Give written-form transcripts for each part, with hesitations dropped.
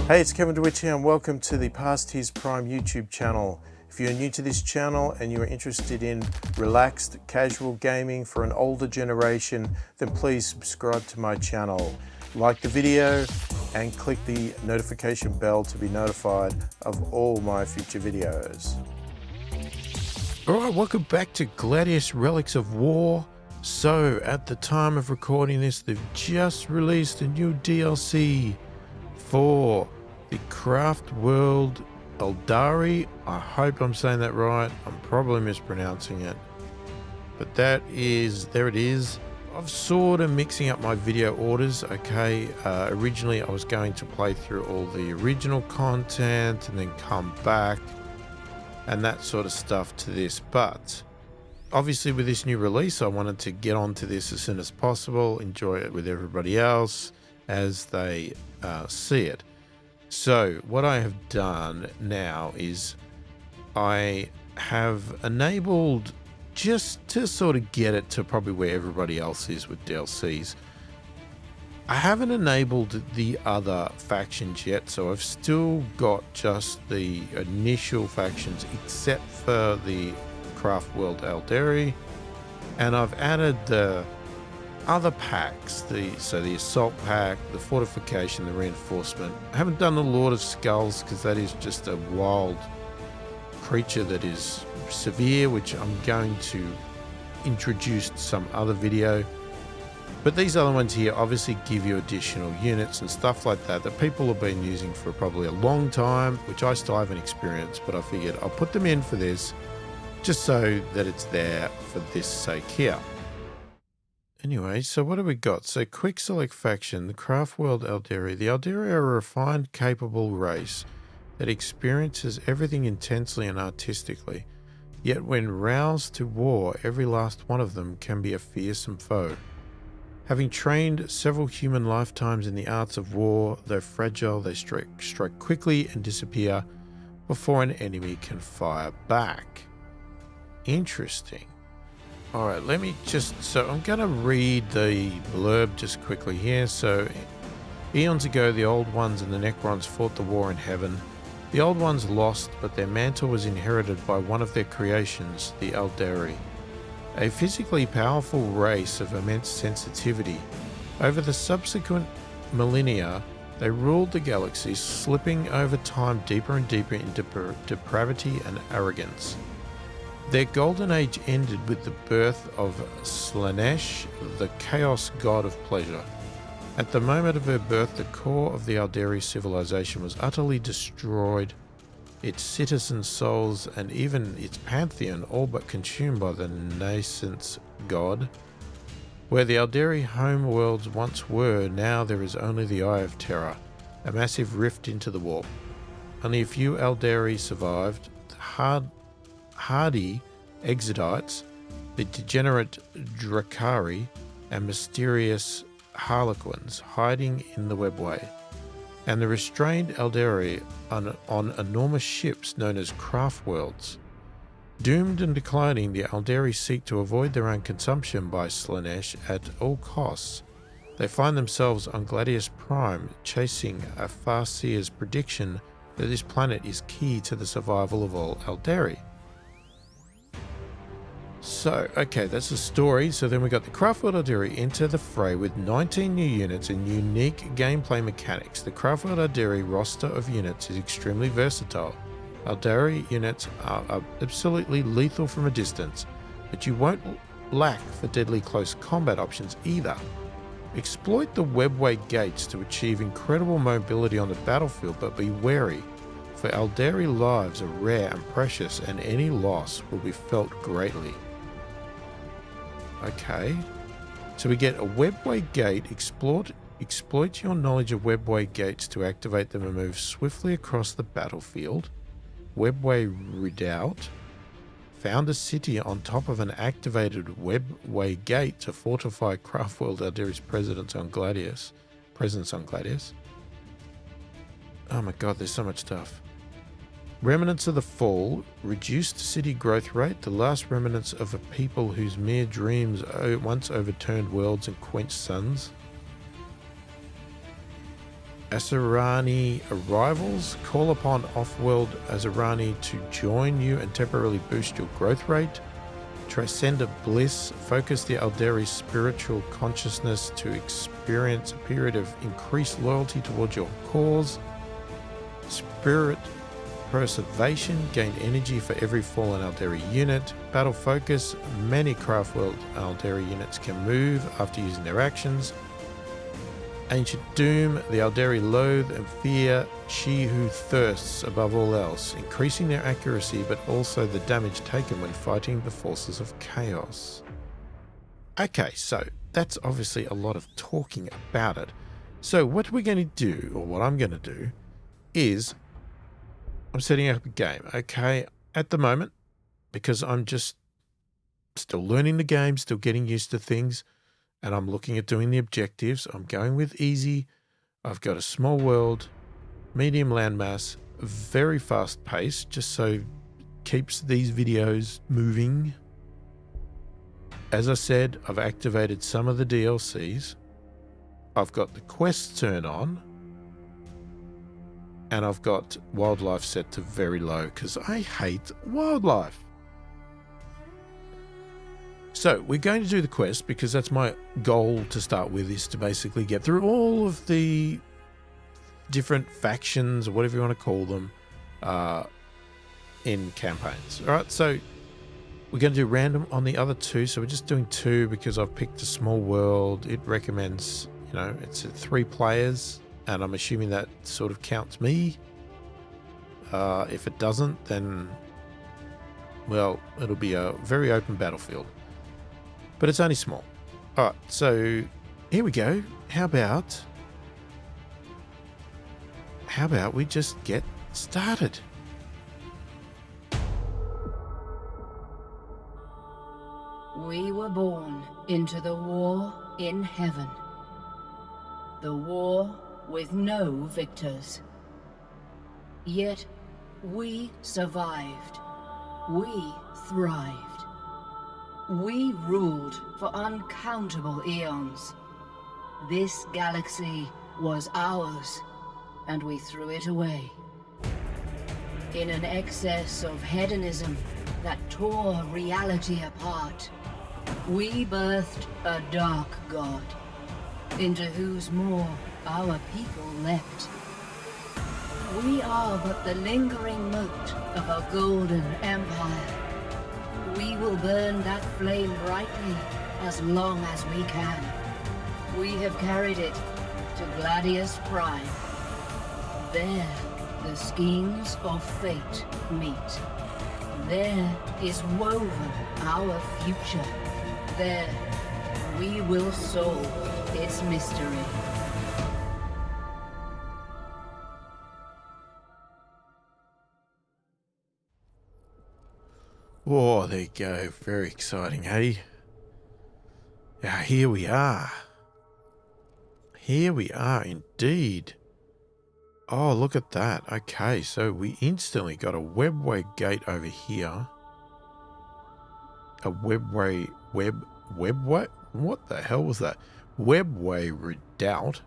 Hey, it's Kevin DeWitt here and welcome to the pasthisprime YouTube channel. If you're new to this channel and you're interested in relaxed, casual gaming for an older generation, then please subscribe to my channel. Like the video and click the notification bell to be notified of all my future videos. Alright, welcome back to Gladius Relics of War. So, at the time of recording this, they've just released a new DLC for the Craftworld Aeldari. I hope I'm saying that right. I'm probably mispronouncing it. But there it is. I've sort of mixing up my video orders, okay. Originally I was going to play through all the original content and then come back and that sort of stuff to this. But obviously with this new release, I wanted to get onto this as soon as possible, enjoy it with everybody else as they see it. So what I have done now is I have enabled, just to sort of get it to probably where everybody else is with DLCs, I haven't enabled the other factions yet, so I've still got just the initial factions except for the Craftworld Aeldari, and I've added the other packs, so the assault pack, the fortification, the reinforcement. I haven't done the Lord of Skulls because that is just a wild creature that is severe, which I'm going to introduce some other video. But these other ones here obviously give you additional units and stuff like that people have been using for probably a long time, which I still haven't experienced, but I figured I'll put them in for this just so that it's there for this sake here. Anyway, so what have we got? So quick select faction, the Craftworld Aeldari. The Aeldari are a refined, capable race that experiences everything intensely and artistically. Yet when roused to war, every last one of them can be a fearsome foe. Having trained several human lifetimes in the arts of war, though fragile, they strike quickly and disappear before an enemy can fire back. Interesting. Alright, let me so I'm going to read the blurb just quickly here. So, eons ago, the Old Ones and the Necrons fought the war in heaven. The Old Ones lost, but their mantle was inherited by one of their creations, the Aeldari, a physically powerful race of immense sensitivity. Over the subsequent millennia, they ruled the galaxy, slipping over time deeper and deeper into depravity and arrogance. Their golden age ended with the birth of Slaanesh, the chaos god of pleasure. At the moment of her birth, the core of the Aeldari civilization was utterly destroyed, its citizen souls and even its pantheon all but consumed by the nascent god. Where the Aeldari homeworlds once were, now there is only the Eye of Terror, a massive rift into the warp. Only a few Aeldari survived. Hardy Exodites, the degenerate Drakari, and mysterious Harlequins hiding in the Webway, and the restrained Aeldari on enormous ships known as Craftworlds. Doomed and declining, the Aeldari seek to avoid their own consumption by Slaanesh at all costs. They find themselves on Gladius Prime, chasing a Farseer's prediction that this planet is key to the survival of all Aeldari. So, okay, that's the story. So then we got the Craftworld Aeldari enter the fray with 19 new units and unique gameplay mechanics. The Craftworld Aeldari roster of units is extremely versatile. Aeldari units are absolutely lethal from a distance, but you won't lack for deadly close combat options either. Exploit the Webway gates to achieve incredible mobility on the battlefield, but be wary, for Aeldari lives are rare and precious, and any loss will be felt greatly. Okay, so we get a Webway gate. Exploit your knowledge of Webway gates to activate them and move swiftly across the battlefield. Webway redoubt. Found a city on top of an activated Webway gate to fortify Craftworld Aeldari's presence on Gladius. Oh my god, there's so much stuff. Remnants of the Fall, reduced city growth rate, the last remnants of a people whose mere dreams once overturned worlds and quenched suns. Asarani arrivals. Call upon off-world Asarani to join you and temporarily boost your growth rate. Transcendent bliss. Focus the Aeldari's spiritual consciousness to experience a period of increased loyalty towards your cause. Spirit preservation. Gain energy for every fallen Aeldari unit. Battle focus. Many Craftworld Aeldari units can move after using their actions. Ancient doom. The Aeldari loathe and fear she who thirsts above all else, increasing their accuracy but also the damage taken when fighting the forces of chaos. Okay, so that's obviously a lot of talking about it. So what we're going to do, or what I'm going to do, is I'm setting up a game. Okay, at the moment, because I'm just still learning the game, still getting used to things, and I'm looking at doing the objectives. I'm going with easy. I've got a small world, medium landmass, very fast pace, just so it keeps these videos moving. As I said, I've activated some of the DLCs. I've got the quests turned on. And I've got wildlife set to very low because I hate wildlife. So we're going to do the quest because that's my goal to start with, is to basically get through all of the different factions or whatever you want to call them in campaigns. All right, so we're going to do random on the other two. So we're just doing 2 because I've picked a small world. It recommends, it's 3 players, and I'm assuming that sort of counts me. If it doesn't, then, well, it'll be a very open battlefield. But it's only small. All right, so here we go. How about we just get started? We were born into the war in heaven. The war with no victors. Yet we survived. We thrived. We ruled for uncountable eons. This galaxy was ours, and we threw it away. In an excess of hedonism that tore reality apart, we birthed a dark god, into whose maw our people leapt. We are but the lingering mote of a golden empire. We will burn that flame brightly as long as we can. We have carried it to Gladius Prime. There, the schemes of fate meet. There is woven our future. There, we will solve its mystery. Oh, there you go. Very exciting, hey? Yeah, here we are. Here we are indeed. Oh, look at that. Okay, so we instantly got a Webway gate over here. A Webway, Webway? What the hell was that? Webway redoubt.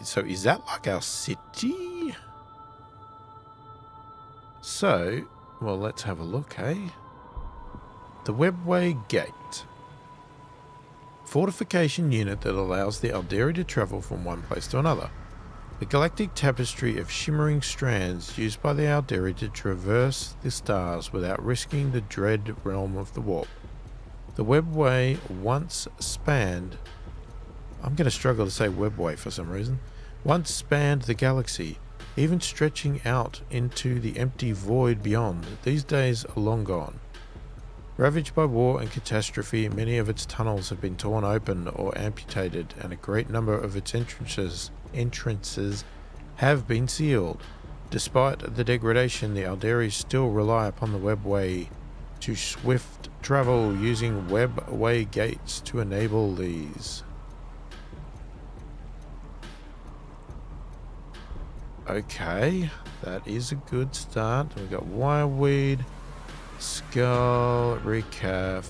So is that like our city? So, well, let's have a look, hey? The Webway Gate. Fortification unit that allows the Aeldari to travel from one place to another. The galactic tapestry of shimmering strands used by the Aeldari to traverse the stars without risking the dread realm of the warp. The Webway once spanned... I'm going to struggle to say Webway for some reason. Once spanned the galaxy, even stretching out into the empty void beyond. These days are long gone. Ravaged by war and catastrophe, many of its tunnels have been torn open or amputated, and a great number of its entrances have been sealed. Despite the degradation, the Aeldari still rely upon the Webway to swift travel, using Webway gates to enable these. Okay, that is a good start. We've got wireweed, skull, recaf,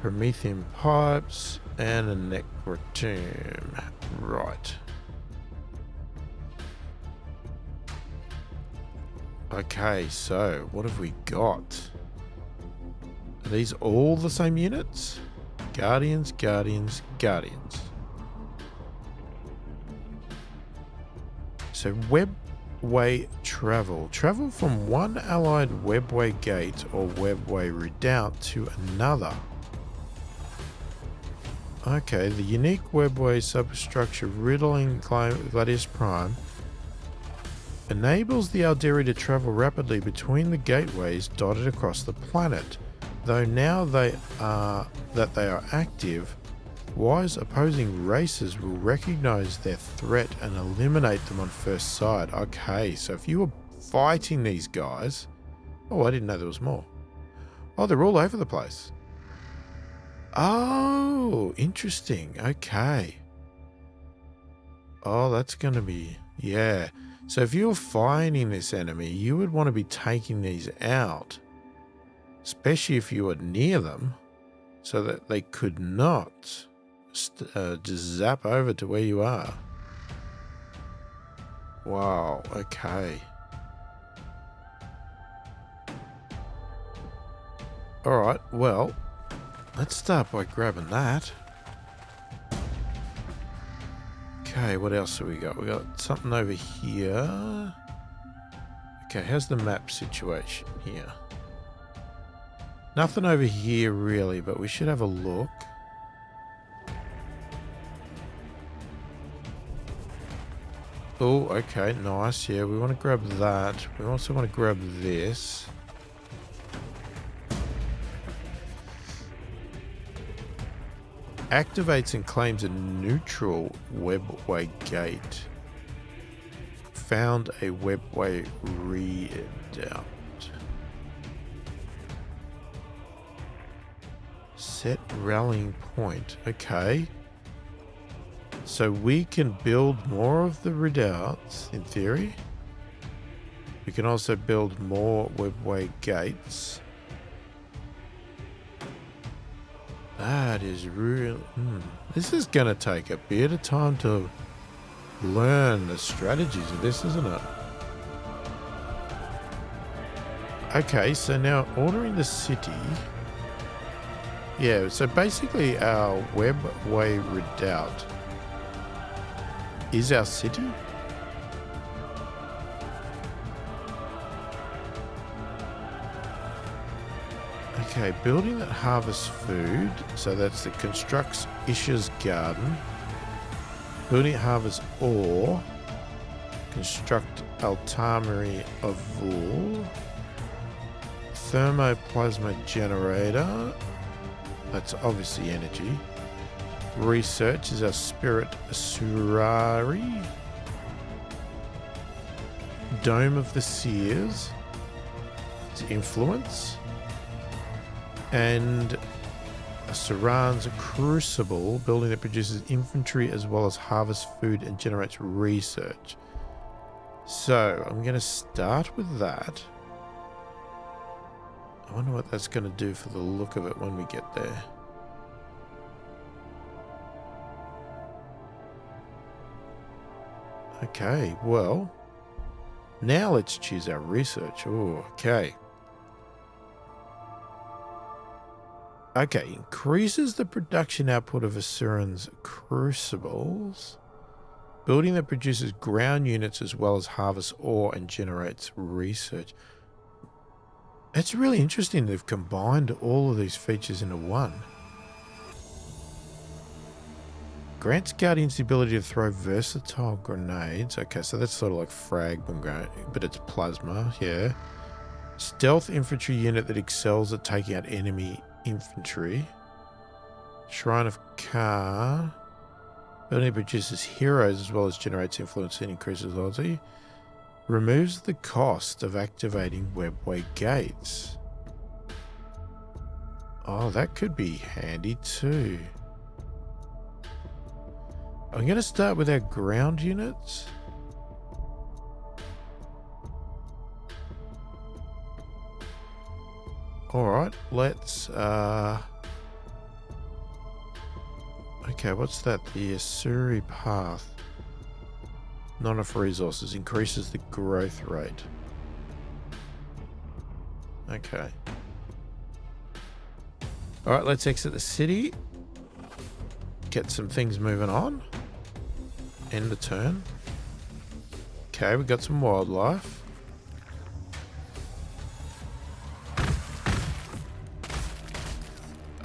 Promethean pipes, And a necrotomb. Right. Okay, so what have we got? Are these all the same units? Guardians, Guardians, Guardians. So Webway travel. Travel from one allied Webway gate or Webway redoubt to another. Okay, the unique Webway substructure riddling Gladius Prime enables the Aeldari to travel rapidly between the gateways dotted across the planet. Though now they are active, wise opposing races will recognize their threat and eliminate them on first sight. Okay, so if you were fighting these guys... Oh, I didn't know there was more. Oh, they're all over the place. Oh, interesting. Okay. Oh, that's going to be... Yeah. So if you were fighting this enemy, you would want to be taking these out. Especially if you were near them, so that they could not just zap over to where you are. Wow, okay. Alright, well, let's start by grabbing that. Okay, what else have we got? We got something over here. Okay, how's the map situation here? Nothing over here really, but we should have a look. Oh, okay, nice. Yeah, we want to grab that. We also want to grab this. Activates and claims a neutral Webway gate. Found a Webway redoubt. Set rallying point. Okay. So we can build more of the redoubts, in theory. We can also build more Webway gates. That is real. This is going to take a bit of time to learn the strategies of this, isn't it? Okay, so now ordering the city. Yeah, so basically our Webway redoubt is our city. Okay, building that harvests food. So that's the constructs Isha's garden. Building it harvests ore. Construct altarmary of wool. Thermoplasma generator. That's obviously energy. Research is our spirit Asurari. Dome of the Seers. It's influence. And a Saran's Crucible, building that produces infantry as well as harvests food and generates research. So I'm going to start with that. I wonder what that's going to do for the look of it when we get there. Okay, well, now let's choose our research. Oh, okay. Okay, increases the production output of Asuran's crucibles. Building that produces ground units as well as harvests ore and generates research. It's really interesting they've combined all of these features into one. Grants Guardians the ability to throw versatile grenades. Okay, so that's sort of like fragment grenade, but it's plasma, yeah. Stealth infantry unit that excels at taking out enemy infantry. Shrine of Ka. Building produces heroes as well as generates influence and increases loyalty. Removes the cost of activating Webway gates. Oh, that could be handy too. I'm going to start with our ground units. Alright, let's Okay, what's that? The Asuri path. Not enough resources. Increases the growth rate. Okay. Alright, let's exit the city. Get some things moving on. End the turn. Okay, we got some wildlife.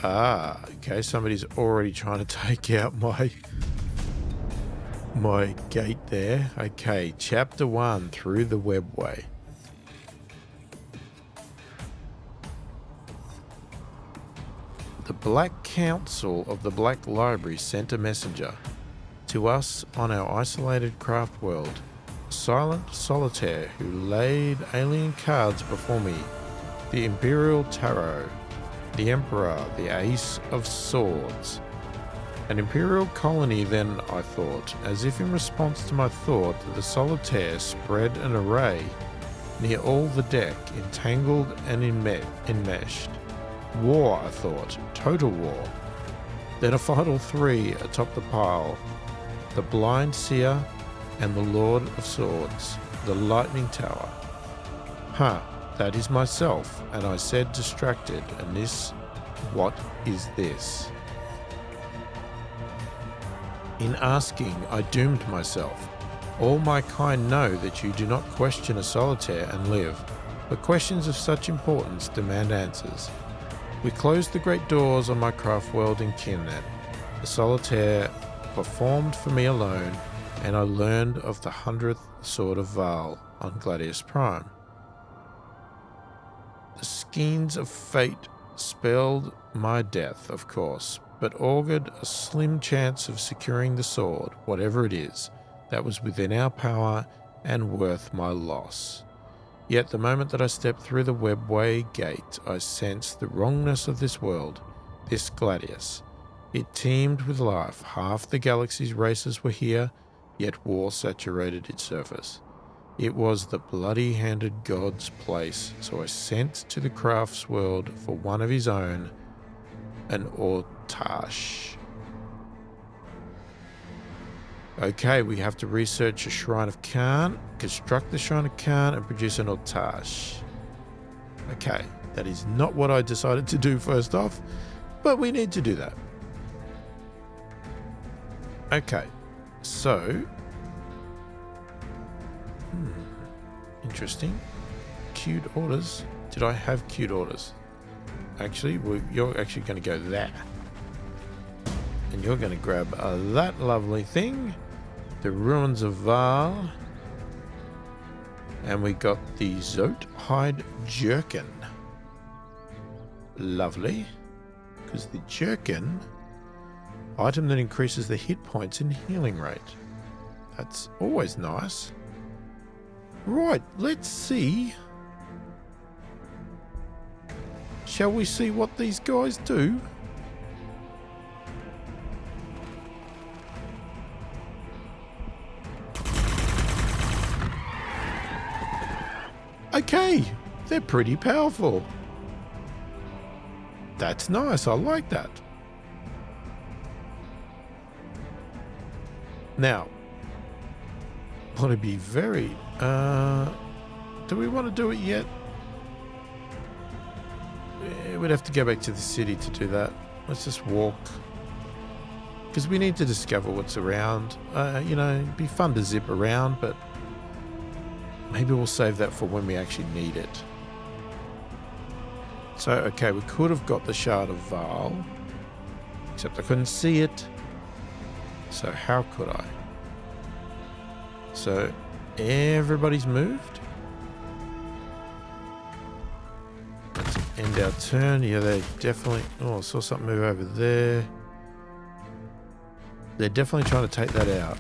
Ah, okay, somebody's already trying to take out my gate there. Okay, chapter 1, through the Webway. The Black Council of the Black Library sent a messenger to us on our isolated craft world, a silent solitaire who laid alien cards before me, the Imperial Tarot, the Emperor, the Ace of Swords. An Imperial colony then, I thought, as if in response to my thought, the solitaire spread an array near all the deck, entangled and enmeshed. War, I thought, total war. Then a final 3 atop the pile, the Blind Seer and the Lord of Swords, the Lightning Tower. Huh, that is myself, and I said distracted, and this, what is this? In asking, I doomed myself. All my kind know that you do not question a solitaire and live, but questions of such importance demand answers. We closed the great doors on my craft world in Kinnet. The solitaire performed for me alone, and I learned of the 100th Sword of Val on Gladius Prime. The skeins of fate spelled my death, of course, but augured a slim chance of securing the sword, whatever it is, that was within our power and worth my loss. Yet the moment that I stepped through the Webway gate, I sensed the wrongness of this world, this Gladius. It teemed with life. Half the galaxy's races were here, yet war saturated its surface. It was the bloody-handed god's place, so I sent to the crafts world for one of his own, an Ortash. Okay, we have to research a Shrine of Khan, construct the Shrine of Khan, and produce an Ortash. Okay, that is not what I decided to do first off, but we need to do that. Okay, so... interesting. Queued orders. Did I have queued orders? Actually, you're actually going to go there. And you're going to grab that lovely thing. The Ruins of Val. And we got the Zote Hide Jerkin. Lovely. Because the Jerkin, item that increases the hit points and healing rate. That's always nice. Right, let's see. Shall we see what these guys do? Okay, they're pretty powerful. That's nice, I like that. Now, want to be very... do we want to do it yet? We'd have to go back to the city to do that. Let's just walk. Because we need to discover what's around. You know, it'd be fun to zip around, but maybe we'll save that for when we actually need it. So, okay, we could have got the Shard of Val, except I couldn't see it. So how could I? So everybody's moved. Let's end our turn. Yeah, they definitely... Oh, I saw something move over there. They're definitely trying to take that out.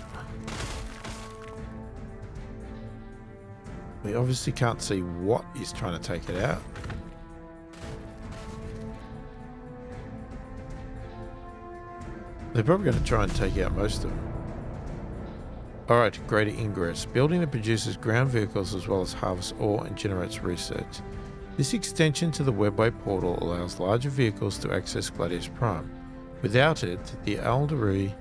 We obviously can't see what is trying to take it out. They're probably going to try and take out most of them. Alright, greater ingress. Building that produces ground vehicles as well as harvests ore and generates research. This extension to the Webway portal allows larger vehicles to access Gladius Prime. Without it, the Aeldari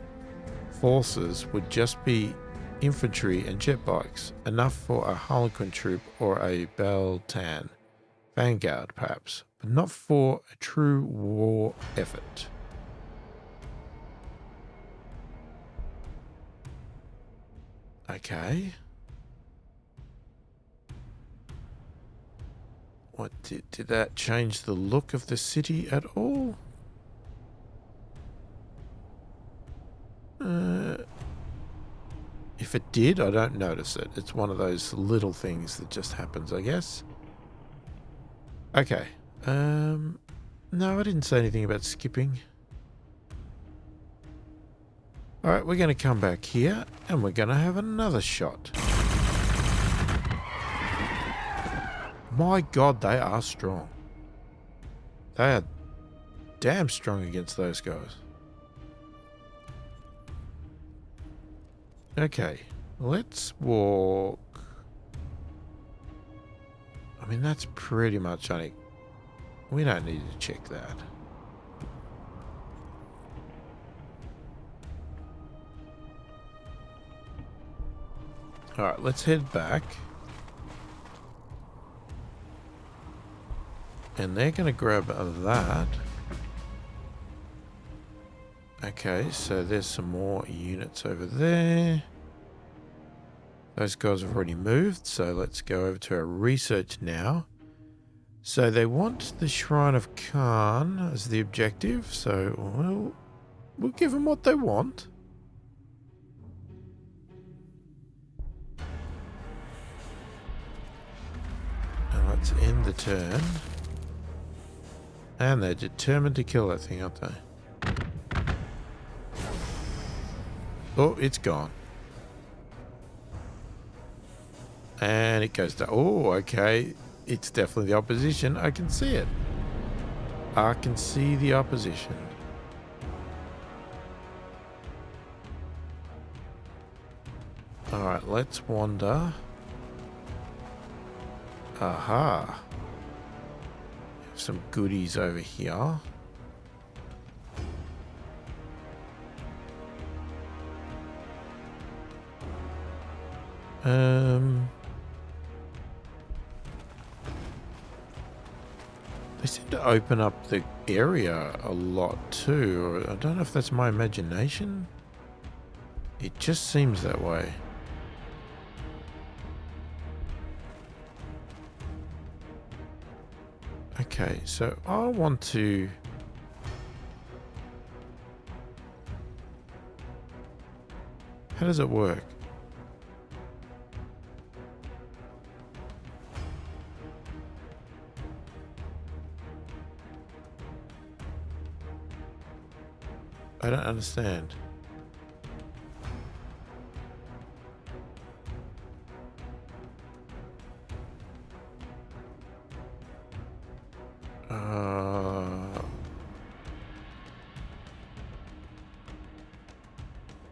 forces would just be infantry and jet bikes, enough for a Harlequin troop or a Beltan vanguard perhaps, but not for a true war effort. Okay. What did that change the look of the city at all? If it did, I don't notice it. It's one of those little things that just happens, I guess. Okay. No, I didn't say anything about skipping. Alright, we're going to come back here and we're going to have another shot. My God, they are strong. They are damn strong against those guys. Okay, let's walk. I mean, that's pretty much only... We don't need to check that. Alright, let's head back. And they're going to grab that. Okay, so there's some more units over there. Those guys have already moved, so let's go over to our research now. So they want the Shrine of Khan as the objective, so we'll give them what they want. And let's end the turn. And they're determined to kill that thing, aren't they? Oh, it's gone. And it goes to... Oh, okay. It's definitely the opposition. I can see it. I can see the opposition. Alright, let's wander. Aha. Some goodies over here. They seem to open up the area a lot too. I don't know if that's my imagination. It just seems that way. Okay, so I want to... How does it work? I don't understand.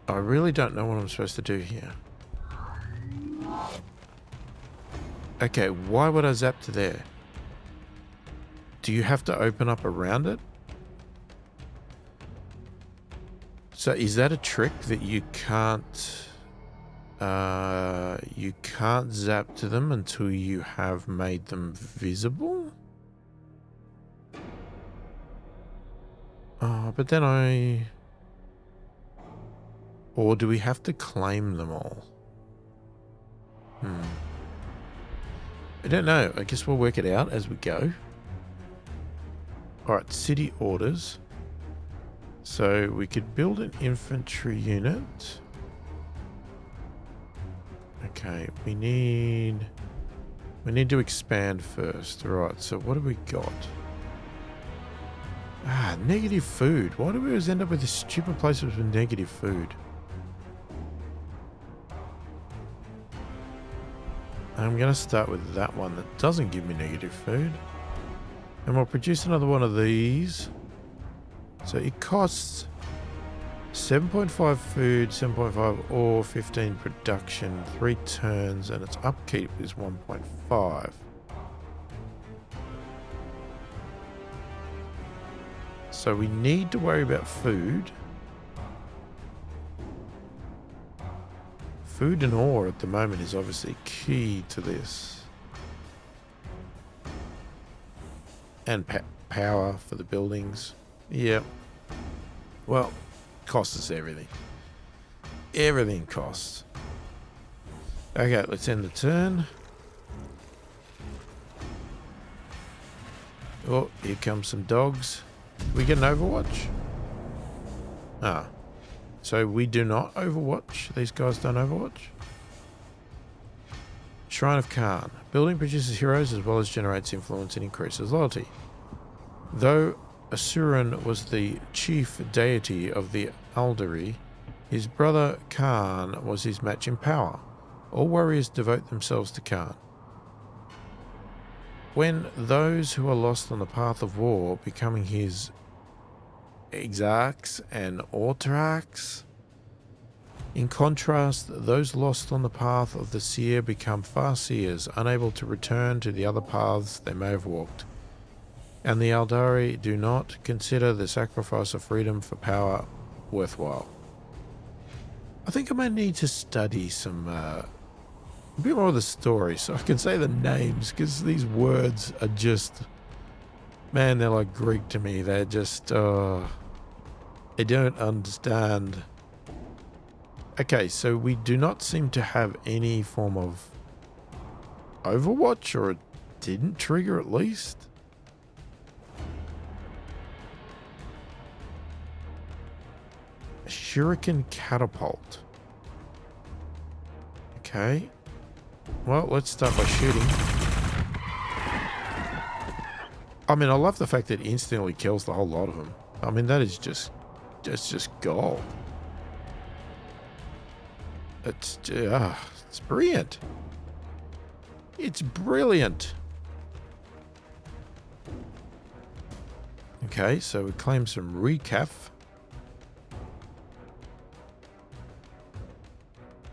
I really don't know what I'm supposed to do here. Okay, why would I zap to there? Do you have to open up around it? So is that a trick that you can't zap to them until you have made them visible? Oh, but then or do we have to claim them all? I don't know. I guess we'll work it out as we go. Alright, city orders. So we could build an infantry unit. Okay, we need to expand first. Right, so what have we got? Ah, negative food. Why do we always end up with this stupid place with negative food? I'm going to start with that one that doesn't give me negative food. And we'll produce another one of these. So it costs 7.5 food, 7.5 ore, 15 production, 3 turns, and its upkeep is 1.5. So we need to worry about food. Food and ore at the moment is obviously key to this. And power for the buildings. Yep. Well, costs us everything. Everything costs. Okay, let's end the turn. Oh, here comes some dogs. We get an Overwatch? Ah. So we do not Overwatch? These guys don't Overwatch? Shrine of Khan. Building produces heroes as well as generates influence and increases loyalty. Though Asuran was the chief deity of the Aeldari, his brother Khan was his match in power. All warriors devote themselves to Khan. When those who are lost on the path of war, becoming his exarchs and autarchs. In contrast, those lost on the path of the seer become farseers, unable to return to the other paths they may have walked. And the Aeldari do not consider the sacrifice of freedom for power worthwhile. I think I might need to study some a bit more of the story so I can say the names, because these words are just, man, they're like Greek to me. They're just, I don't understand. Okay, so we do not seem to have any form of Overwatch, or it didn't trigger at least. A shuriken catapult. Okay. Well, let's start by shooting. I mean, I love the fact that it instantly kills the whole lot of them. I mean, that's just gold. It's brilliant. It's brilliant. Okay, so we claim some recaf.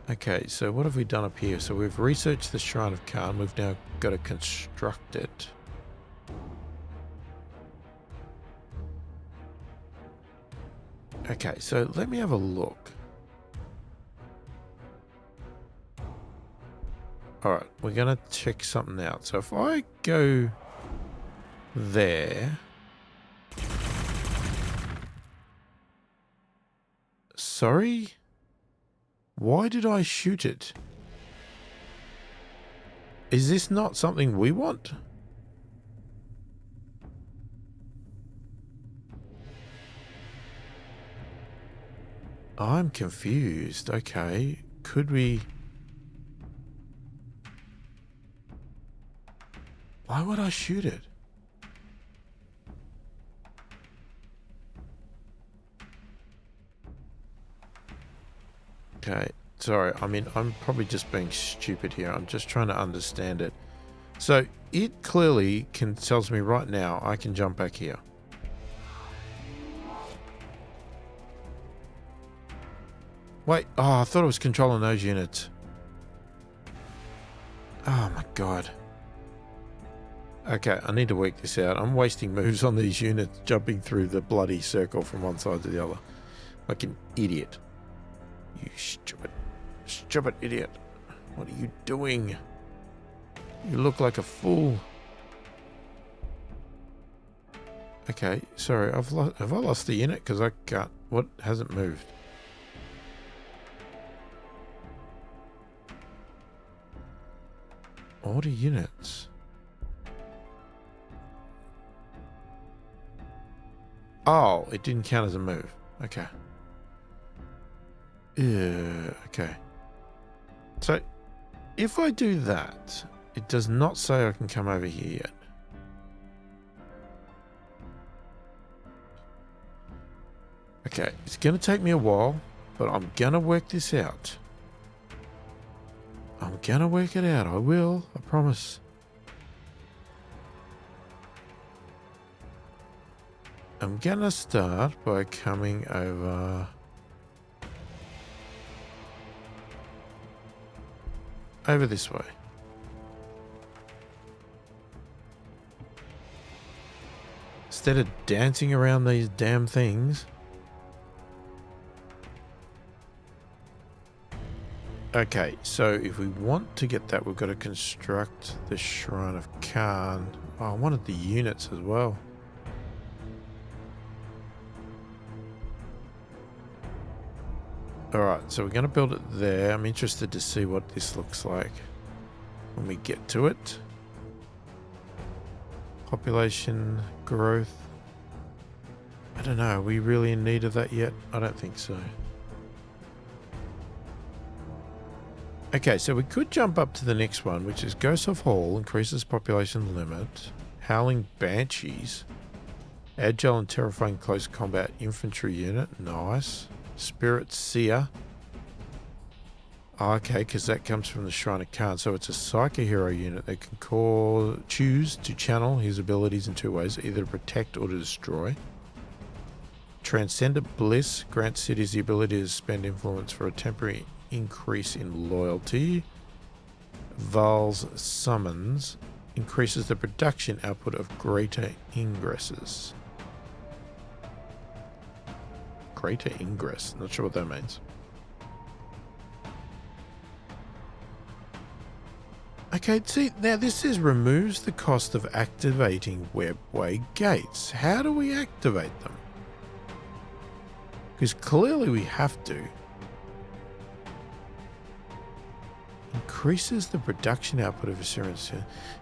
Okay, so what have we done up here? So we've researched the Shrine of Khan. We've now got to construct it. Okay, so let me have a look. Alright, we're going to check something out. So if I go there. Sorry? Why did I shoot it? Is this not something we want? I'm confused. Okay. Could we... Why would I shoot it? Okay, sorry. I mean, I'm probably just being stupid here. I'm just trying to understand it. So, it clearly tells me right now I can jump back here. Wait, oh, I thought it was controlling those units. Oh my god. Okay, I need to work this out. I'm wasting moves on these units jumping through the bloody circle from one side to the other. Like an idiot. You stupid idiot. What are you doing? You look like a fool. Okay, sorry. Have I lost the unit? Because I can't... What hasn't moved? Order units. Oh, it didn't count as a move. Okay. Okay. So, if I do that, it does not say I can come over here yet. Okay, it's going to take me a while, but I'm going to work this out. I'm going to work it out. I will. I promise. I'm going to start by coming over this way. instead of dancing around these damn things. Okay, so if we want to get that, we've got to construct the Shrine of Khan. Oh, I wanted the units as well. Alright, so we're going to build it there. I'm interested to see what this looks like when we get to it. Population growth. I don't know, are we really in need of that yet? I don't think so. Okay, so we could jump up to the next one, which is Ghost of Hall, increases population limit. Howling Banshees. Agile and terrifying close combat infantry unit. Nice. Spirit Seer. Oh, okay, because that comes from the Shrine of Khan. So it's a Psycho Hero unit that can choose to channel his abilities in two ways, either to protect or to destroy. Transcendent Bliss grants cities the ability to spend influence for a temporary increase in loyalty. Val's Summons increases the production output of greater ingresses. Greater ingress, not sure what that means. Okay, see, now this says removes the cost of activating Webway gates. How do we activate them? Because clearly we have to. Increases the production output of assurance.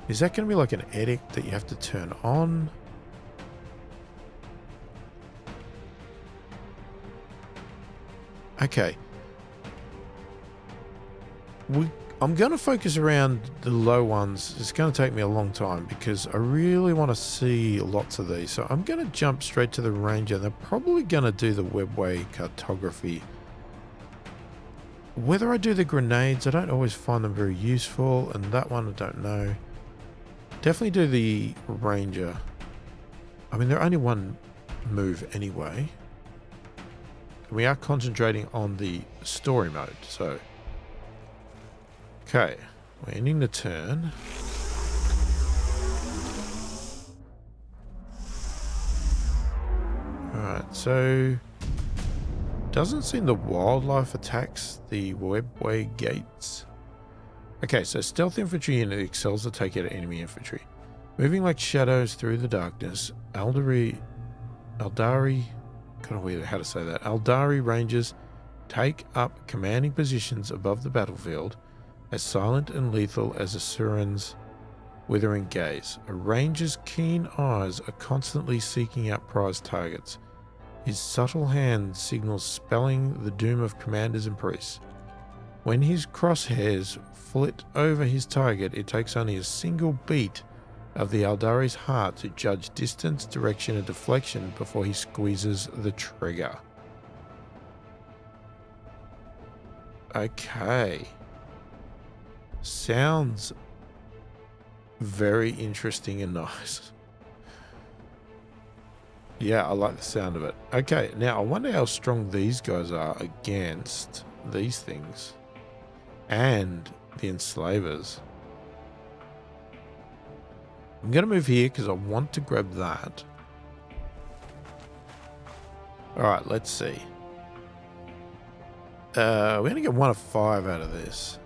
Is that going to be like an edict that you have to turn on? Okay. I'm going to focus around the low ones. It's going to take me a long time because I really want to see lots of these. So I'm going to jump straight to the Ranger. They're probably going to do the Webway cartography. Whether I do the grenades, I don't always find them very useful. And that one, I don't know. Definitely do the Ranger. I mean, they're only one move anyway. We are concentrating on the story mode, so... Okay, we're ending the turn. Alright, so... Doesn't seem the wildlife attacks the Webway gates. Okay, so stealth infantry unit excels to take out enemy infantry. Moving like shadows through the darkness, Aeldari... Kind of weird how to say that. Aeldari Rangers take up commanding positions above the battlefield, as silent and lethal as Asuran's withering gaze. A ranger's keen eyes are constantly seeking out prize targets. His subtle hand signals spelling the doom of commanders and priests. When his crosshairs flit over his target, it takes only a single beat of the Aeldari's heart to judge distance, direction, and deflection before he squeezes the trigger. Okay. Sounds very interesting and nice. Yeah, I like the sound of it. Okay, now I wonder how strong these guys are against these things. And the enslavers. I'm going to move here because I want to grab that. Alright, let's see. We're going to get 1 of 5 out of this.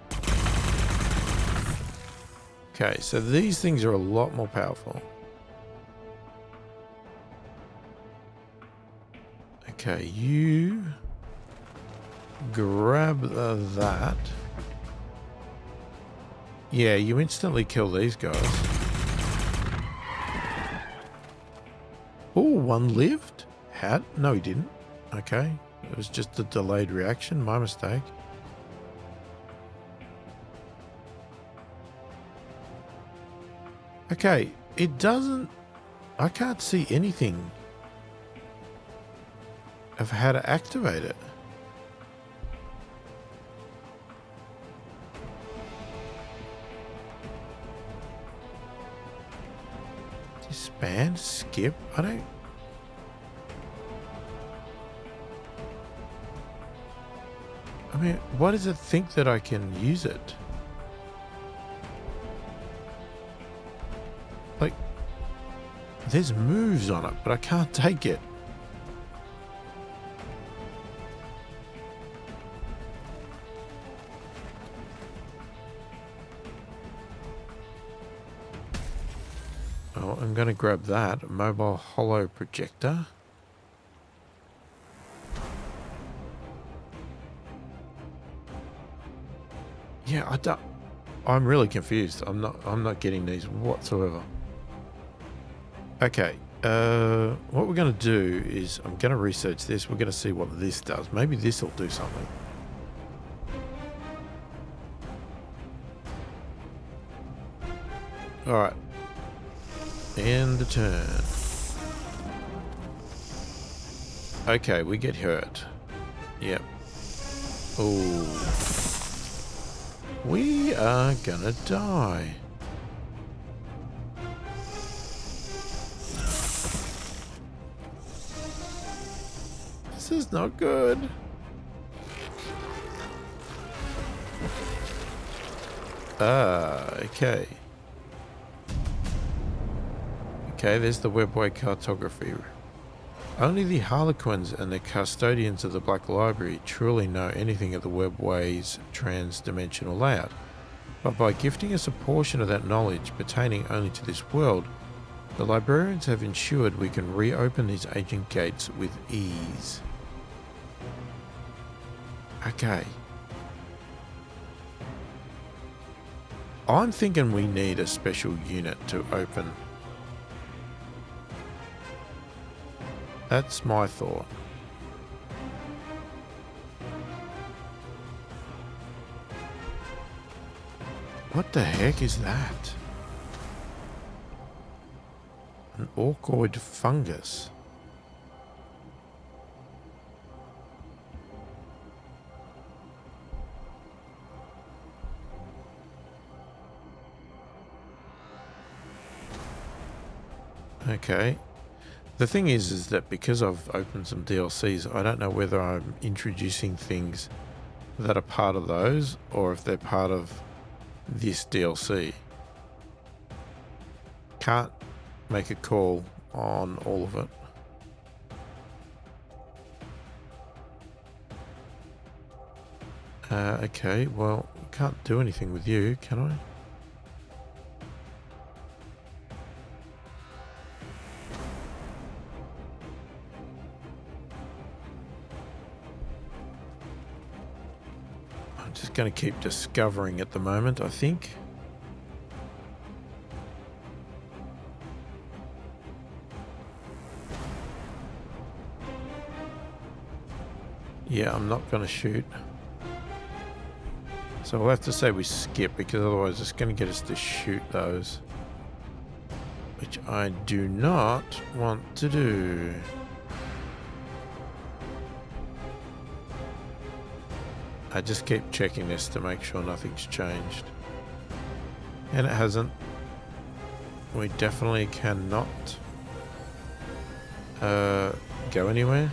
Okay, so these things are a lot more powerful. Okay, you grab that. Yeah, you instantly kill these guys. Oh, one lived? Had? No, he didn't. Okay, it was just a delayed reaction. My mistake. Okay, it doesn't... I can't see anything of how to activate it. Disband? Skip? I don't... I mean, why does it think that I can use it? Like, There's moves on it, but I can't take it. Oh, I'm going to grab that. Mobile holo projector. Yeah, I'm really confused. I'm not getting these whatsoever. Okay. What we're going to do is I'm going to research this. We're going to see what this does. Maybe this will do something. All right. End the turn. Okay, we get hurt. Yep. Oh. We are gonna die. This is not good. Okay. Okay, there's the Webway cartography. Only the Harlequins and the custodians of the Black Library truly know anything of the Webway's trans-dimensional layout, but by gifting us a portion of that knowledge pertaining only to this world, the librarians have ensured we can reopen these ancient gates with ease. Okay. I'm thinking we need a special unit to open. That's my thought. What the heck is that? An orcoid fungus. Okay. The thing is that because I've opened some DLCs, I don't know whether I'm introducing things that are part of those or if they're part of this DLC. Can't make a call on all of it. Okay, well, can't do anything with you, can I? Just going to keep discovering at the moment, I think. Yeah, I'm not going to shoot. So we'll have to say we skip because otherwise it's going to get us to shoot those. Which I do not want to do. I just keep checking this to make sure nothing's changed. And it hasn't. We definitely cannot go anywhere.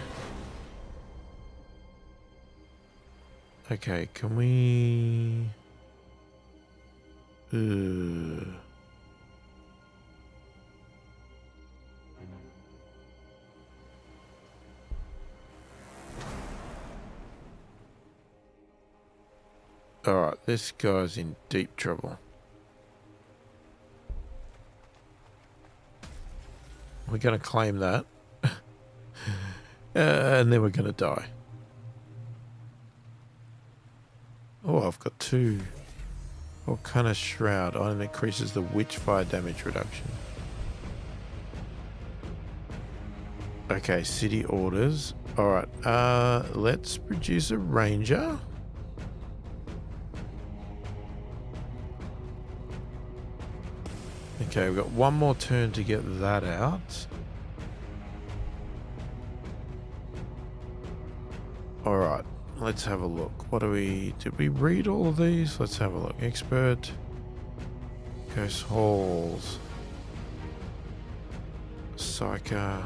Okay, can we... Alright, this guy's in deep trouble. We're going to claim that. And then we're going to die. Oh, I've got two. What kind of shroud? Oh, and it increases the witchfire damage reduction. Okay, city orders. Alright, let's produce a ranger. Okay, we've got one more turn to get that out. Alright, let's have a look. What do we... Did we read all of these? Let's have a look. Expert. Ghost Halls. Psyker.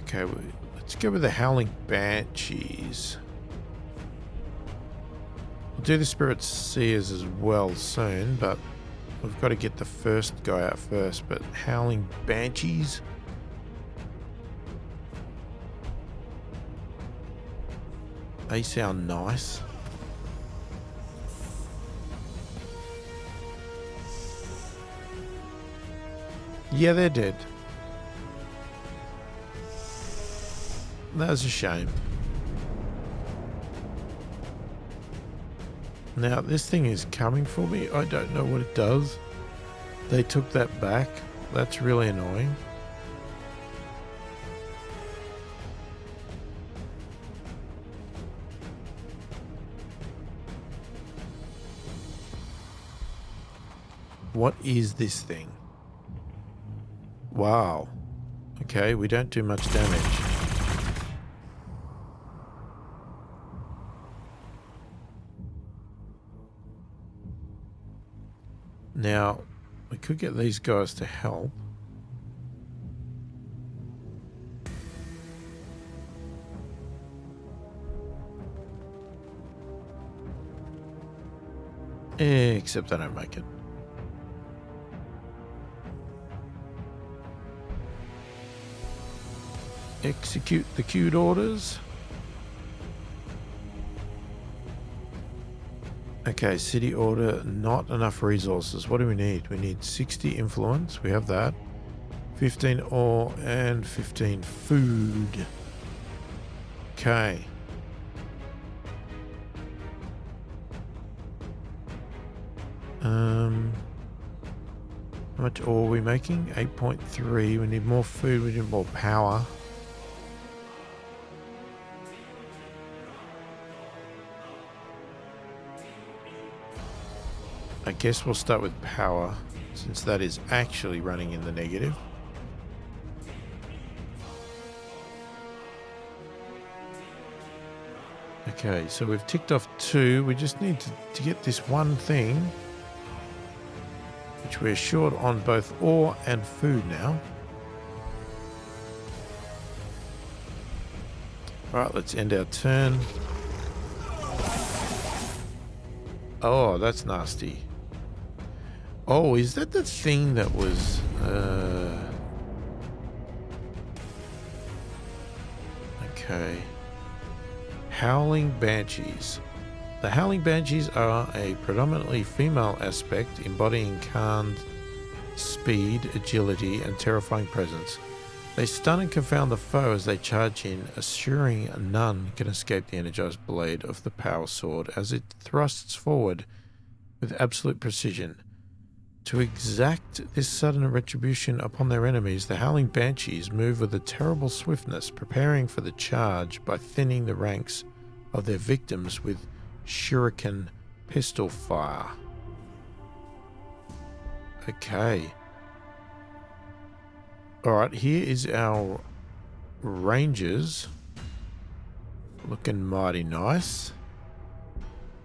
Okay, let's go with the Howling Banshees. We'll do the Spirit Seers as well soon, but we've got to get the first guy out first, but howling banshees? They sound nice. Yeah, they're dead. That was a shame. Now, this thing is coming for me. I don't know what it does. They took that back. That's really annoying. What is this thing? Wow. Okay, we don't do much damage. Now, we could get these guys to help. Except I don't make it. Execute the queued orders. Okay, city order, not enough resources. What do we need? We need 60 influence. We have that. 15 ore and 15 food. Okay. How much ore are we making? 8.3. We need more food. We need more power. I guess we'll start with power, since that is actually running in the negative. Okay, so we've ticked off 2. We just need to get this one thing, which we're short on both ore and food now. Alright, let's end our turn. Oh, that's nasty. Oh, is that the thing that was... Okay. Howling Banshees. The Howling Banshees are a predominantly female aspect embodying Khan's speed, agility, and terrifying presence. They stun and confound the foe as they charge in, assuring none can escape the energized blade of the power sword as it thrusts forward with absolute precision. To exact this sudden retribution upon their enemies, the Howling Banshees move with a terrible swiftness, preparing for the charge by thinning the ranks of their victims with shuriken pistol fire. Okay. Alright, here is our Rangers. Looking mighty nice.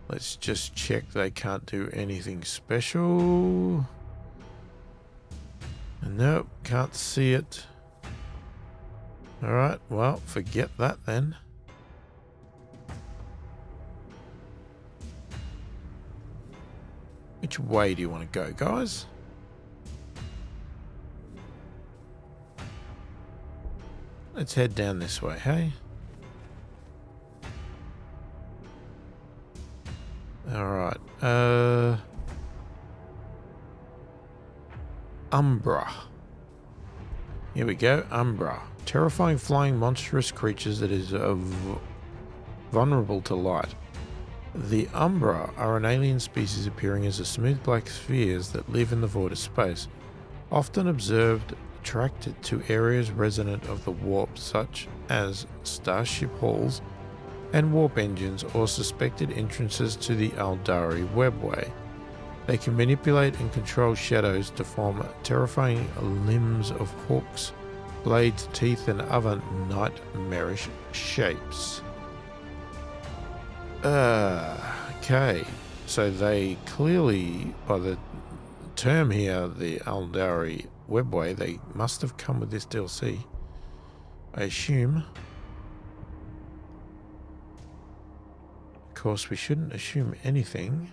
Let's just check they can't do anything special. Nope, can't see it. Alright, well, forget that then. Which way do you want to go, guys? Let's head down this way, hey? Alright, Umbra. Here we go, Umbra. Terrifying flying monstrous creatures that is vulnerable to light. The Umbra are an alien species appearing as smooth black spheres that live in the void of space, often observed attracted to areas resonant of the warp such as starship halls and warp engines or suspected entrances to the Aeldari Webway. They can manipulate and control shadows to form terrifying limbs of hooks, blades, teeth, and other nightmarish shapes. Okay, so they clearly, by the term here, the Aeldari Webway, they must have come with this DLC, I assume. Of course, we shouldn't assume anything.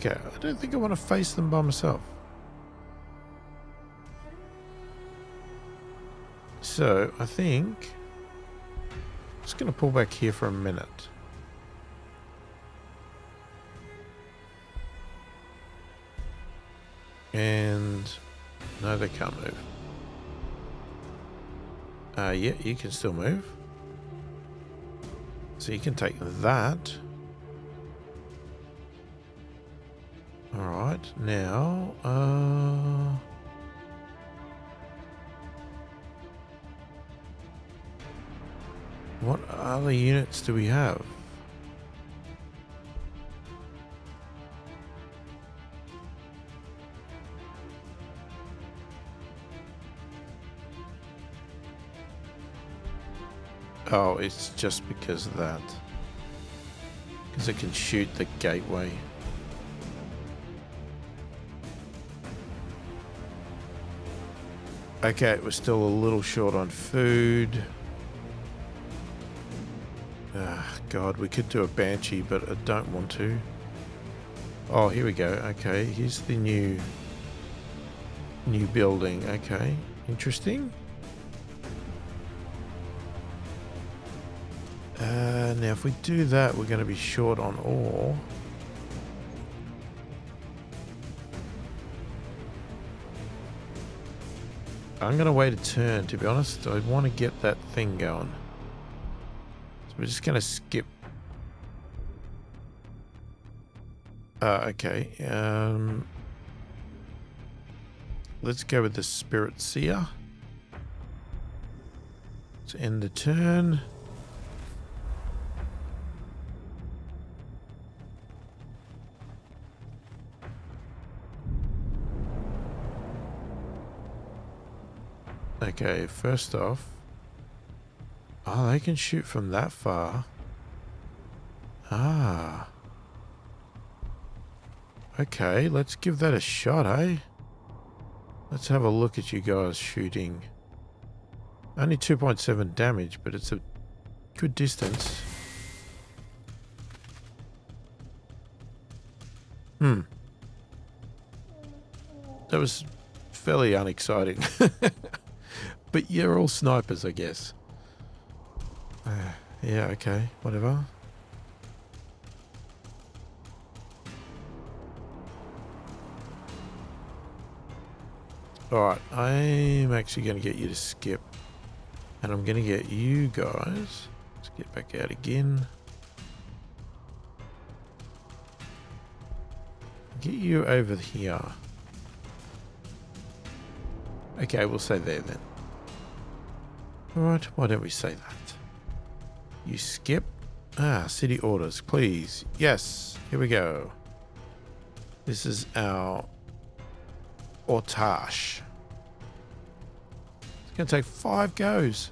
Okay, I don't think I want to face them by myself. So, I think I'm just going to pull back here for a minute. And no, they can't move. Yeah, you can still move. So you can take that. Alright, now, what other units do we have? Oh, it's just because of that. Because it can shoot the gateway. Okay, we're still a little short on food. Ah, God, we could do a Banshee, but I don't want to. Oh, here we go. Okay, here's the new building. Okay, interesting. Now, if we do that, we're going to be short on ore. I'm going to wait a turn, to be honest. I want to get that thing going. So we're just going to skip. Okay. Let's go with the Spirit Seer. Let's end the turn. Okay, first off, oh, they can shoot from that far. Ah. Okay, let's give that a shot, eh? Let's have a look at you guys shooting. Only 2.7 damage, but it's a good distance. That was fairly unexciting. But you're all snipers, I guess. Yeah, okay, whatever. Alright, I'm actually going to get you to skip. And I'm going to get you guys. Let's get back out again. Get you over here. Okay, we'll say there then. Alright, why don't we say that? You skip. City orders, please. Yes, here we go. This is our Ortash. It's going to take 5 goes.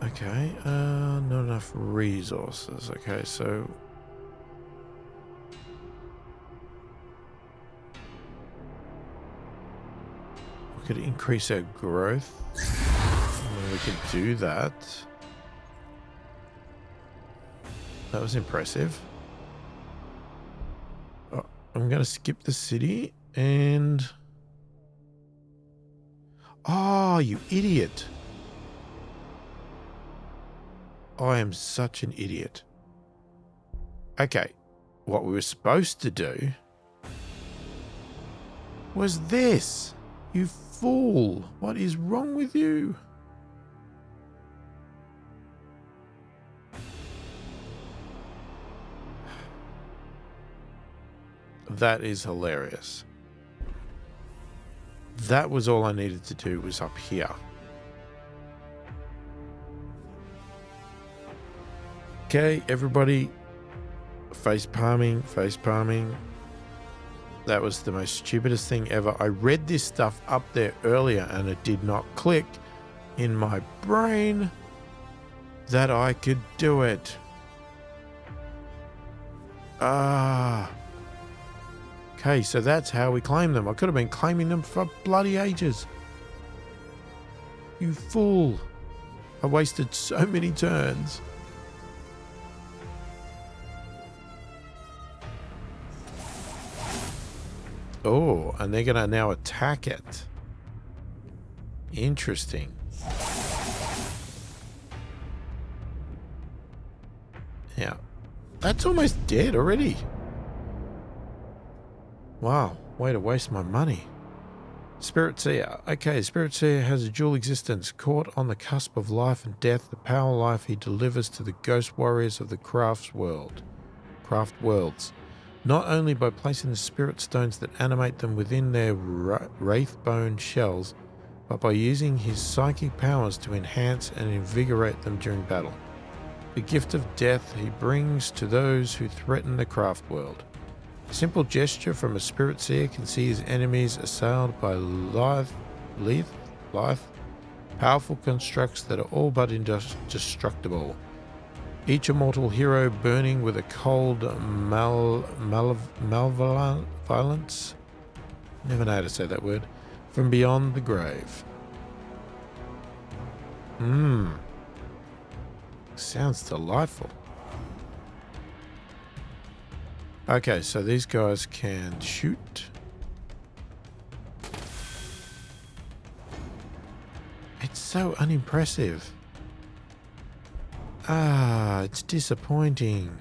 Okay, not enough resources. Okay, so we could increase our growth. And we could do that. That was impressive. Oh, I'm going to skip the city and... Oh, you idiot. I am such an idiot. Okay, what we were supposed to do was this. You fool. What is wrong with you? That is hilarious. That was all I needed to do, was up here. Okay, everybody. Face palming, face palming. That was the most stupidest thing ever. I read this stuff up there earlier and it did not click in my brain that I could do it. Okay, so that's how we claim them. I could have been claiming them for bloody ages. You fool. I wasted so many turns. Oh, and they're going to now attack it. Interesting. Yeah. That's almost dead already. Wow. Way to waste my money. Spirit Seer. Okay, Spirit Seer has a dual existence. Caught on the cusp of life and death, the power life he delivers to the ghost warriors of the craft worlds. Not only by placing the spirit stones that animate them within their wraithbone shells, but by using his psychic powers to enhance and invigorate them during battle. The gift of death he brings to those who threaten the craft world. A simple gesture from a spirit seer can see his enemies assailed by lithe, powerful constructs that are all but indestructible. Each immortal hero burning with a cold malevolence, never know how to say that word, from beyond the grave. Sounds delightful. Okay, so these guys can shoot. It's so unimpressive. Ah, it's disappointing.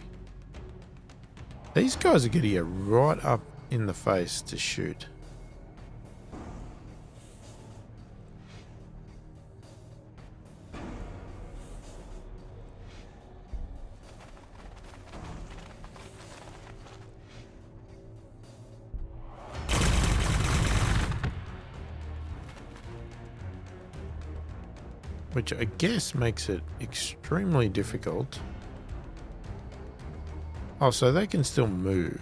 These guys are going to get right up in the face to shoot. Which I guess makes it extremely difficult. Oh, so they can still move.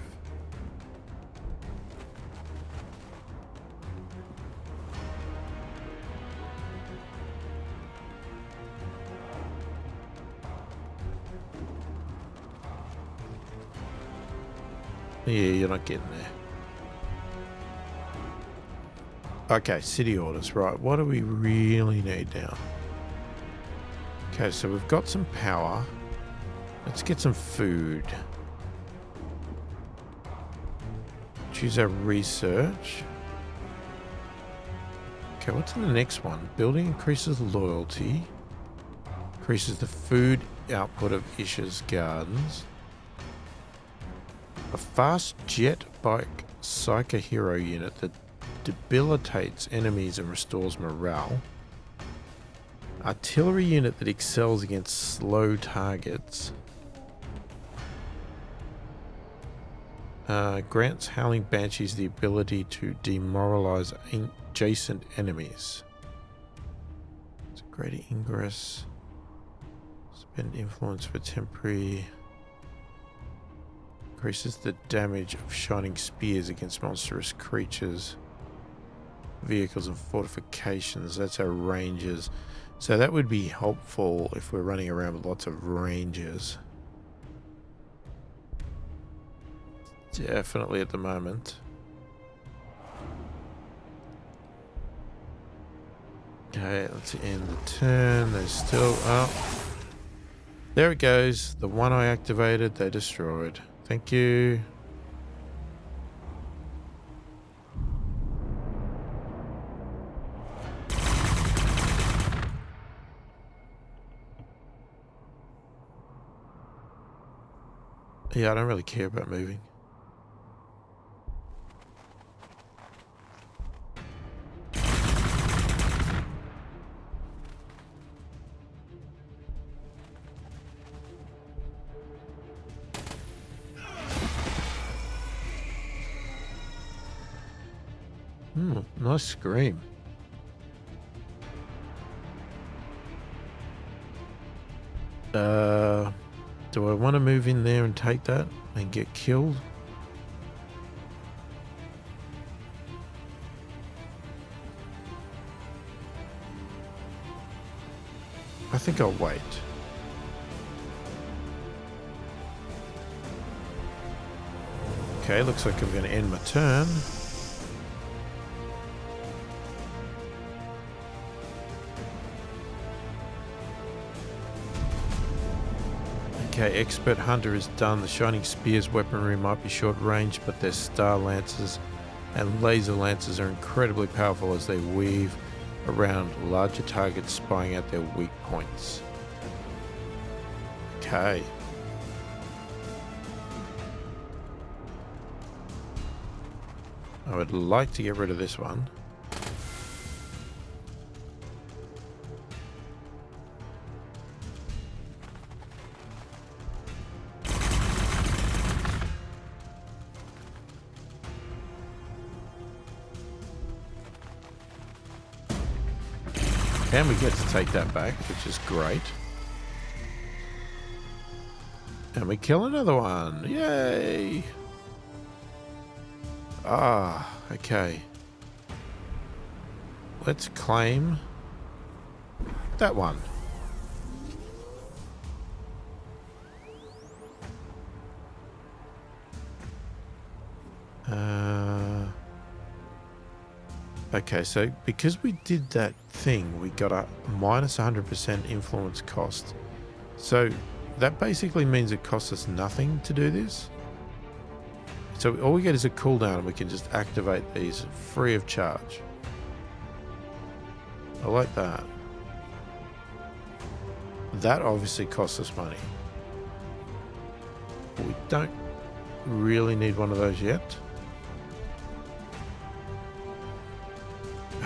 Yeah, you're not getting there. Okay, city orders. Right, what do we really need now? Okay, so we've got some power. Let's get some food. Choose our research. Okay, what's in the next one? Building increases loyalty. Increases the food output of Isha's gardens. A fast jet bike psycho hero unit that debilitates enemies and restores morale. Artillery unit that excels against slow targets. Grants Howling Banshees the ability to demoralize adjacent enemies. It's a greater ingress. Spend influence for temporary. Increases the damage of shining spears against monstrous creatures. Vehicles and fortifications. That's our rangers. So that would be helpful if we're running around with lots of rangers. Definitely at the moment. Okay, let's end the turn. There's still... Oh. There it goes. The one I activated, they destroyed. Thank you. Yeah, I don't really care about moving. Nice scream. Do I want to move in there and take that and get killed? I think I'll wait. Okay, looks like I'm going to end my turn. Okay, Expert Hunter is done. The Shining Spear's weaponry might be short range, but their Star Lances and laser lances are incredibly powerful as they weave around larger targets, spying out their weak points. Okay. I would like to get rid of this one. And we get to take that back, which is great. And we kill another one. Yay! Ah, okay. Let's claim that one. Okay, so because we did that thing, we got a minus 100% influence cost. So that basically means it costs us nothing to do this. So all we get is a cooldown and we can just activate these free of charge. I like that. That obviously costs us money. But we don't really need one of those yet.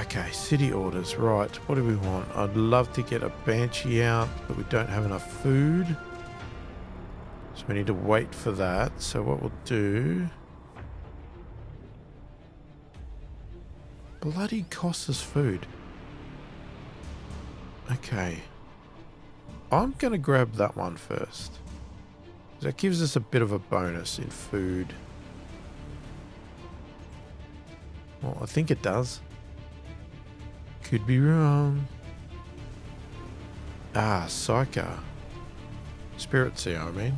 Okay, city orders, right. What do we want? I'd love to get a banshee out, but we don't have enough food. So we need to wait for that. So what we'll do... Bloody costs us food. Okay. I'm going to grab that one first. That gives us a bit of a bonus in food. Well, I think it does. Could be wrong. Ah, Psyker. Spirit Seer, I mean.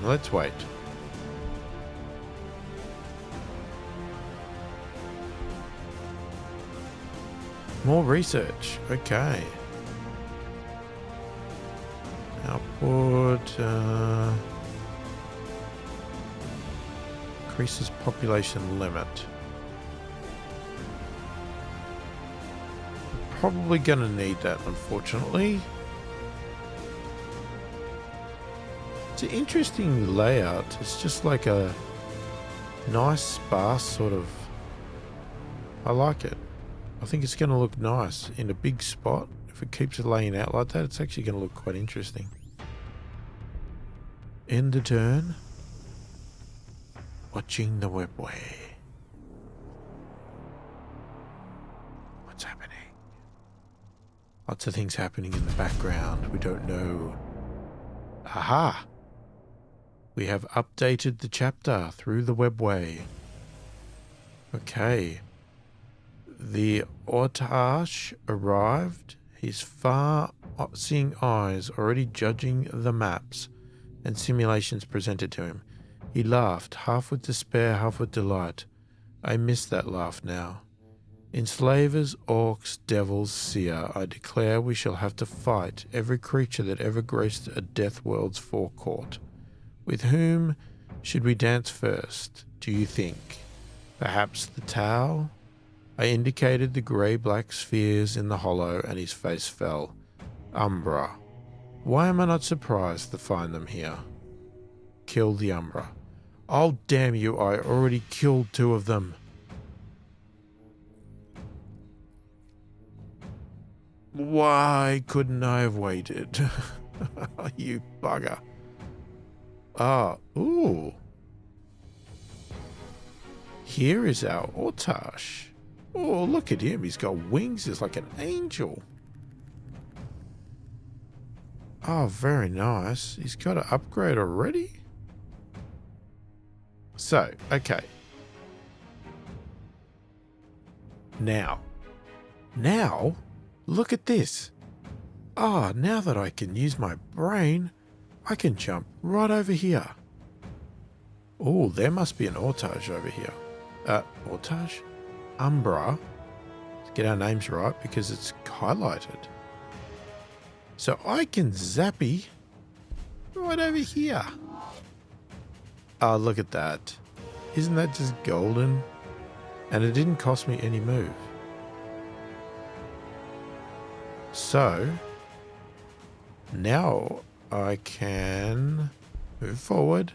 Let's wait. More research. Okay. Output. Increases population limit. Probably gonna need that, unfortunately. It's an interesting layout. It's just like a nice, sparse sort of... I like it. I think it's gonna look nice in a big spot. If it keeps laying out like that, it's actually gonna look quite interesting. End the turn. Watching the Webway. What's happening? Lots of things happening in the background. We don't know. Aha! We have updated the chapter through the Webway. Okay. The Ortash arrived, his far-seeing eyes already judging the maps and simulations presented to him. He laughed, half with despair, half with delight. I miss that laugh now. Enslavers, orcs, devils, seer, I declare we shall have to fight every creature that ever graced a death world's forecourt. With whom should we dance first, do you think? Perhaps the Tau? I indicated the grey-black spheres in the hollow, and his face fell. Umbra. Why am I not surprised to find them here? Kill the Umbra. Oh, damn you, I already killed 2 of them. Why couldn't I have waited? You bugger. Ah, ooh. Here is our Ortash. Oh, look at him. He's got wings. He's like an angel. Oh, very nice. He's got an upgrade already? So, okay. Now, look at this. Ah, now that I can use my brain, I can jump right over here. Oh, there must be an Ortage over here. Ortage? Umbra. Let's get our names right because it's highlighted. So I can zappy right over here. Oh, look at that. Isn't that just golden? And it didn't cost me any move. So, now I can move forward.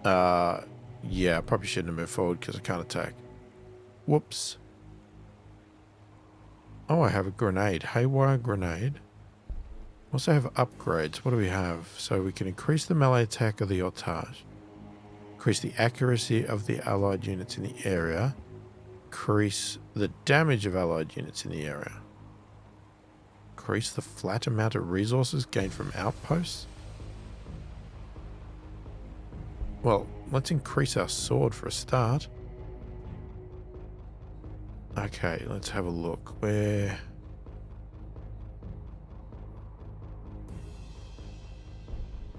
Yeah, I probably shouldn't have moved forward because I can't attack. Whoops. Oh, I have a grenade. Haywire grenade. Also have upgrades. What do we have? So we can increase the melee attack of the otage. Increase the accuracy of the allied units in the area. Increase the damage of allied units in the area. Increase the flat amount of resources gained from outposts. Well, let's increase our sword for a start. Okay, let's have a look. Where...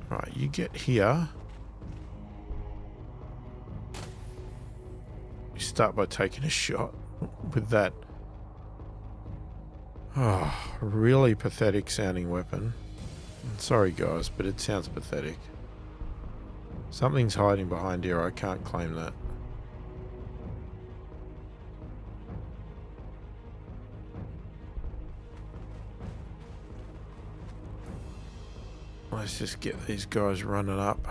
Right, you get here. You start by taking a shot with that. Oh, really pathetic sounding weapon. I'm sorry guys, but it sounds pathetic. Something's hiding behind here, I can't claim that. Let's just get these guys running up.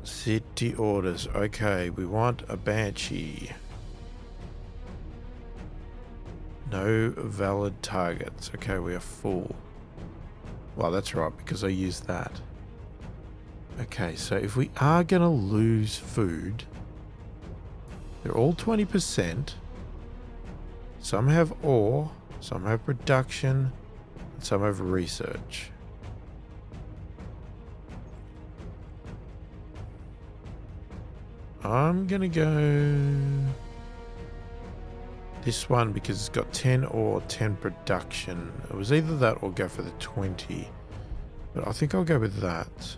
City orders. Okay, we want a banshee. No valid targets. Okay, we are full. Well, that's right, because I used that. Okay, so if we are going to lose food, they're all 20%. Some have ore, some have production, and some have research. I'm going to go this one because it's got 10 ore, 10 production. It was either that or go for the 20. But I think I'll go with that.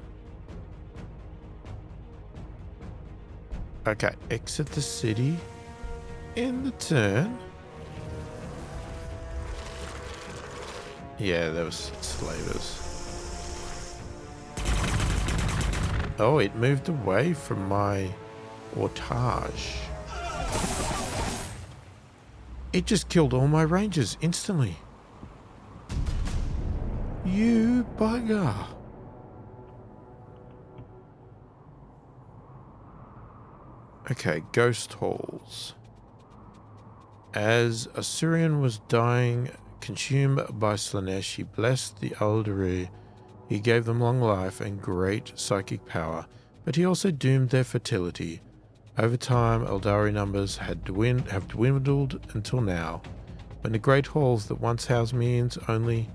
Okay, exit the city. End the turn. Yeah, there was slavers. Oh, it moved away from my otage. It just killed all my rangers instantly. You bugger. Okay, ghost halls. As Assyrian was dying, consumed by Slanesh, he blessed the Aeldari. He gave them long life and great psychic power, but he also doomed their fertility. Over time, Aeldari numbers have dwindled until now, when the great halls that once housed millions only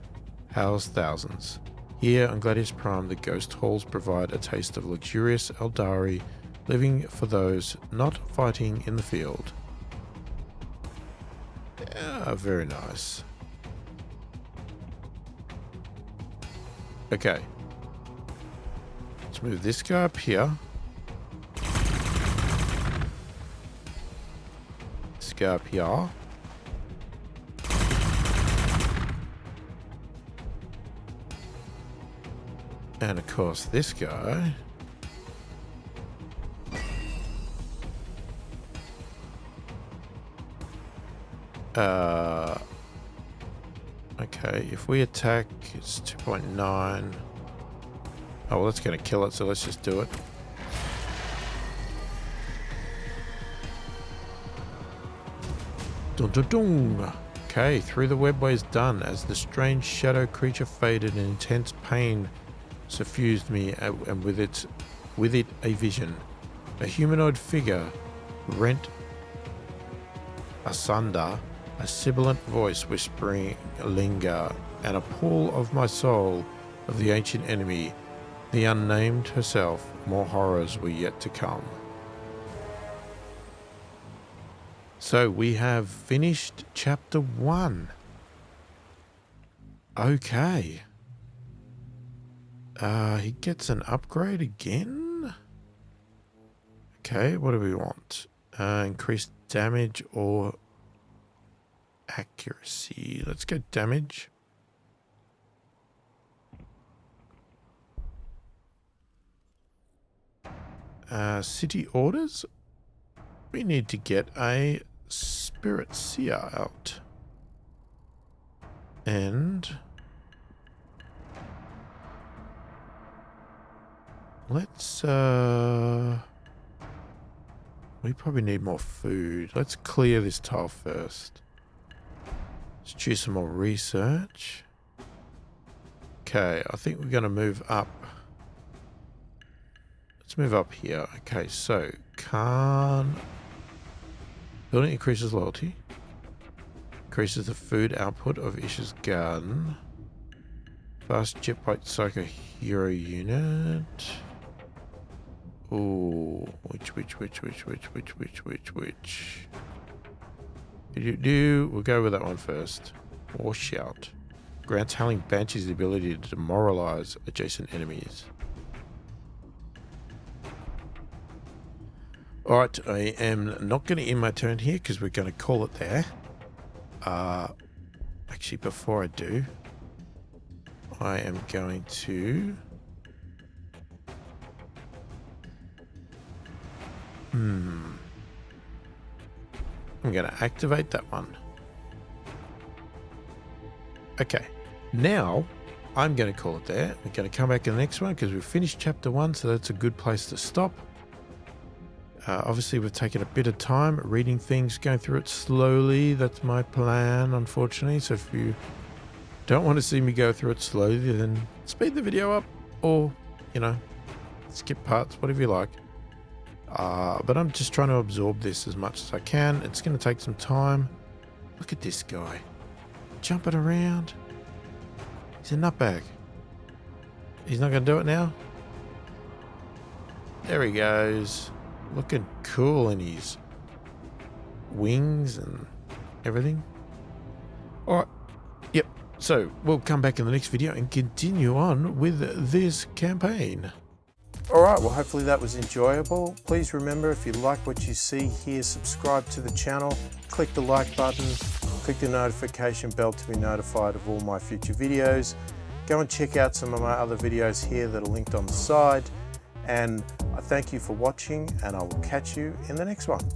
house thousands. Here on Gladius Prime, the ghost halls provide a taste of luxurious Aeldari living for those not fighting in the field. Yeah, very nice. Okay. Let's move this guy up here. This guy up here. And of course this guy. Okay, if we attack, it's 2.9. Oh, well, that's going to kill it, so let's just do it. Dun dun dun! Okay, through the webway is done. As the strange shadow creature faded, an intense pain suffused me, and with it a vision. A humanoid figure rent asunder, a sibilant voice whispering linger, and a pool of my soul of the ancient enemy, the unnamed herself. More horrors were yet to come. So we have finished chapter 1. Okay. He gets an upgrade again. Okay, what do we want? Increased damage or accuracy. Let's go damage. City orders. We need to get a spirit seer out. And let's we probably need more food. Let's clear this tile first. Let's do some more research. Okay, I think we're going to move up. Let's move up here. Okay, so Khan. Building increases loyalty. Increases the food output of Ish's garden. Fast jetbike psycho hero unit. Ooh, which? We'll go with that one first. War shout. Grants howling banshees the ability to demoralize adjacent enemies. Alright, I am not going to end my turn here because we're going to call it there. Actually, before I do, I am going to... I'm going to activate that one. Okay, now I'm going to call it there. We're going to come back in the next one because we've finished chapter 1, so that's a good place to stop. Obviously, we've taken a bit of time reading things, going through it slowly. That's my plan, unfortunately. So if you don't want to see me go through it slowly, then speed the video up or, you know, skip parts, whatever you like. But I'm just trying to absorb this as much as I can. It's going to take some time. Look at this guy. Jumping around. He's a nutbag. He's not going to do it now? There he goes. Looking cool in his wings and everything. Alright. Yep. So we'll come back in the next video and continue on with this campaign. Alright, well hopefully that was enjoyable. Please remember, if you like what you see here, subscribe to the channel, click the like button, click the notification bell to be notified of all my future videos. Go and check out some of my other videos here that are linked on the side. And I thank you for watching, and I will catch you in the next one.